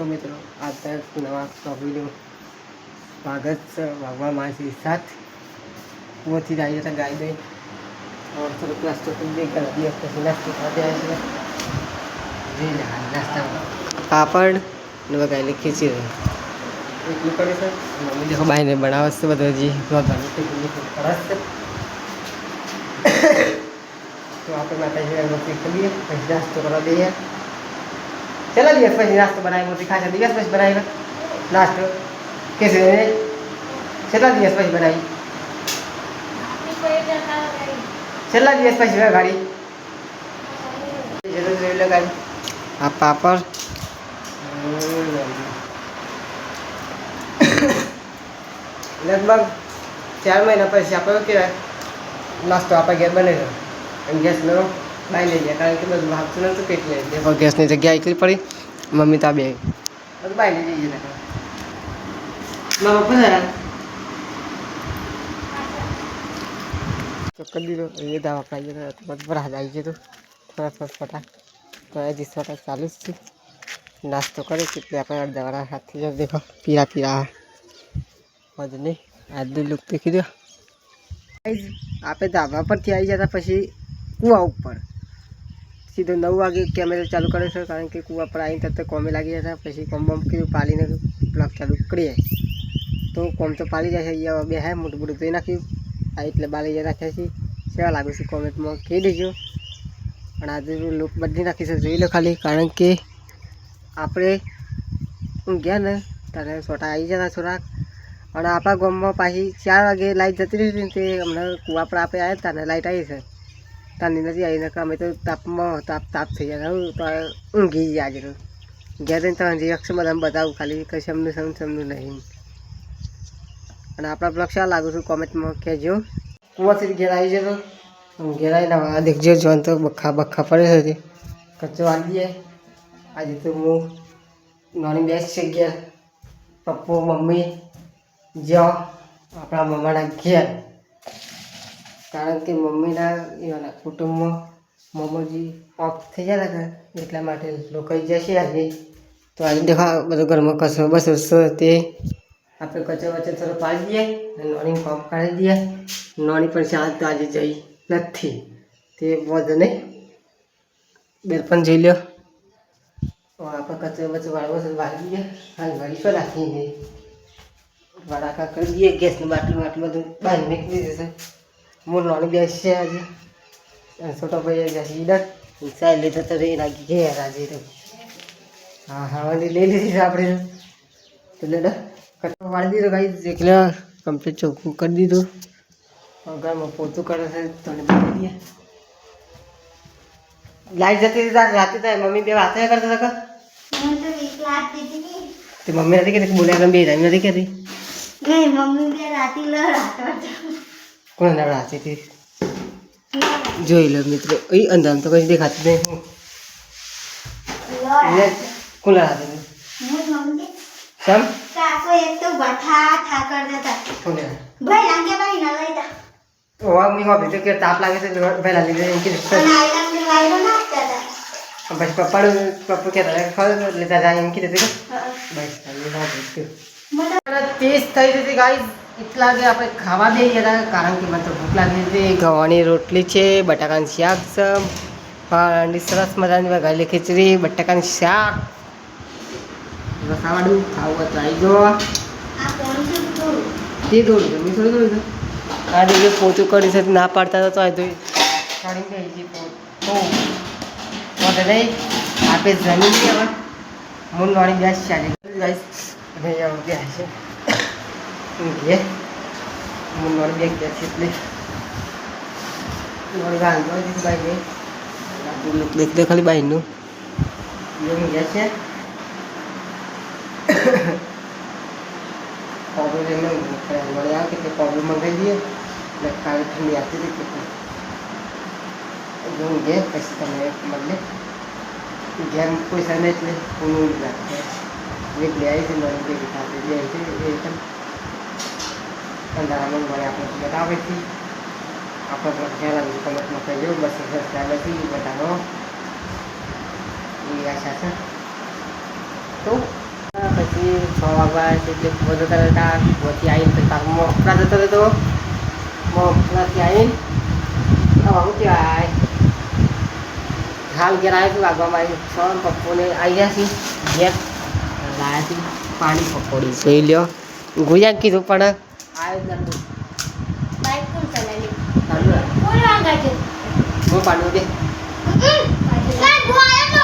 तो मित्रों आता नवा वीडियो स्वागत છે ભગવાન મારી साथ वो थी आई था गाय दे और थोड़ा प्लास्टिक दे कर दिया પછી નાસ્તો ખાવા જાય છે જે નાસ્તા પાપડ ને વગાઈને ખીચી એટલું કરે છે મમ્મી દેખો બાઈને બનાવે છે બધો જી રોધવાનું સરસ છે તો આપણે માતાજી રોટલી કરીએ પછી નાસ્તો કરવા દઈએ चला दिवस પછી નાસ્તો બનાવી મોટી ખાસા દિવસ પછી બનાવી નાસ્તો કેસે કેટલા દિવસ પછી બનાવી કેટલા દિવસ પછી ગાડી જરૂર જોઈ લો ગાડી આ પાપડ લગભગ 4 મહિના પછી આપણે કે નાસ્તો આપણે ઘેર બને છે ગેસનો બાઈ લઈ જાય કારણ કે બધું ભાગતું નતું કેટલે દેખો ગેસની જગ્યા એકલી પડી મમ્મી તો બે બધું બાઈ લઈ જઈએ મામા પધારા તો કરી દીધો એ દાવા પાઈ ગયો તો બધું ભરા આવી ગયો થોડા ફટા તો હજી ફટા ચાલુ જ છે નાસ્તો કરે છે તે આપણે અડધાવાળા હાથથી જ દેખો પીરા પીરા બધું નહીં આજનું લુક દેખી દો આપણે ધાબા પરથી આવી જતા પછી કૂવા ઉપર સીધો 9 વાગે કેમેરા ચાલુ કરે છે કારણ કે કૂવા પર આવીને તરત કોમે લાગી જતા પછી કોમ બમ કર્યું પાલીને પ્લગ ચાલુ કરીએ તો કોમ તો પાલી જાય છે અહીંયા બે હે મોટું મોટું ધોઈ નાખ્યું આ એટલે બાલી જઈ રાખ્યા છીએ સેવા લાગે છે કોમેન્ટમાં કહી દેજો પણ આજે લુક બદલી નાખી છે જોઈ લો ખાલી કારણ કે આપણે ગયા ને ત્યારે છોટા આવી જતા થોડાક અને આપણા ગામમાં પાછી 4 વાગે લાઇટ જતી રહી હતી તે હમણાં કૂવા પર આપણે આવ્યા હતા ને લાઇટ આવી છે તાની નથી આવીને અમે તો તાપમાં તાપ થઈ જાય તો ઊંઘી ગયા આજે ઘેર જઈને તો હજી અક્ષર બધા બતાવું ખાલી કઈ સમનું નહીં અને આપણા બ્લોગ શા લાગુ છું કોમેન્ટમાં કહેજો કૂવાથી ઘેર આવી જતો ઘેર આવીને દેખજો જોન તો બખા પડે છે કચ્ચો વાળી દઈએ આજે તો હું નાની બેસ છે ઘેર પપ્પુ મમ્મી જ્યાં આપણા મમ્માના ઘેર કારણ કે મમ્મીના એવાના કુટુંબમાં મમ્મજી ઓફ થઈ ગયા હતા એટલા માટે લોકો જશે આજે તો આજે દેખા બધો ઘરમાં કચરો બસો તે આપણે કચરો વચ્ચે થોડો પાડી દઈએ અને નોની પંપ કાઢી દઈએ નોની પણ શાંત તો આજે જઈ નથી તે વધુ નહીં બેલ પણ જોઈ લો આપણે કચરો વચ્ચે વાળી દઈએ હાલ વાળી શું રાખીને વડાકા કરી દઈએ ગેસનું બાટલું બધું બહાર નીકળી જશે હું નાની બેસ છે આજે છોટો ભાઈ જશે ઈડર ચાલ લીધો તો રહી લાગી ગયા આજે તો હા હાવાની લઈ લીધી આપણે તો લેડો કટકો વાળી દીધો ગાઈ એટલે કમ્પ્લીટ ચોખ્ખું કરી દીધું ઘરમાં પોતું કરે છે તને દઈ દઈએ લાઈટ જતી હતી રાતે થાય મમ્મી બે વાતે કરતા હતા તે મમ્મી નથી કહેતી બોલ્યા બે ટાઈમ નથી કહેતી કોણ રાતે હતી જોઈ લો મિત્રો એ અંધામ તો કઈ દેખાતું નહીં કોણ રાતે સમ કે તાપ લાગે છે પહેલા લીધે પછી પપ્પુ કહેતા લેતા જાય એમ કીધું બસ 30 થઈ જતી ગાઈસ એટલા કે આપણે ખાવા દઈએ હતા કારણ કે મને તો ભૂખ લાગી હતી ગવાની રોટલી છે બટાકાનું શાક છે સરસ મજાની વઘારેલી ખીચડી બટાકાનું શાક ખાવાનું ખાવું તો આવી ગયો તે દોડ્યું મેં થોડું દોડ્યું આ રીતે પોતું કરી છે ના પાડતા તો કાઢી ગઈ છે પોતે નહીં આપણે જમીન હવે મૂળ વાળી ગેસ ચાલી ગાઈસ અને અહીંયા ગયા છે ઘે મૂળ વાળી બે ગયા છે એટલે વાળી વાંધો બાઈ દેખ દે ખાલી બાઈનું જમી ગયા છે પાવડર એમને વળે આવે કે પાવડર મંગાવી દઈએ એટલે કાલે ઠંડી આપી દઈએ જોઉં ઘે પછી તમે મળે ઘેર કોઈ સમય એટલે હું રાખે એક લે આવી છે મારી ભેગી સાથે બે છે એ પણ અંધારામાં મળે આપણે બતાવેથી આપણે ખ્યાલ આવી કમેન્ટમાં કહેજો બસ સબસ્ક્રાઈબરથી બતાવો એ આશા છે તો 6 વાગવા એટલે બધો જતા રહેતા પહોંચી આવીને તો તાર મોકરા જતો રહેતો મોકરાથી આવીને શું કહેવાય હાલ ઘેર આવ્યો છું વાગવામાં આવી 6 પપ્પોને આવી ગયા છે ઘેર લાવ્યા છે પાણી પકોડી જોઈ લ્યો ગુજાક કીધું પણ આવ્યો જ બાઈક કોણ ચલાવી ચાલુ કોણ વાગા છે હું પાડું દે સાહેબ હું આવ્યો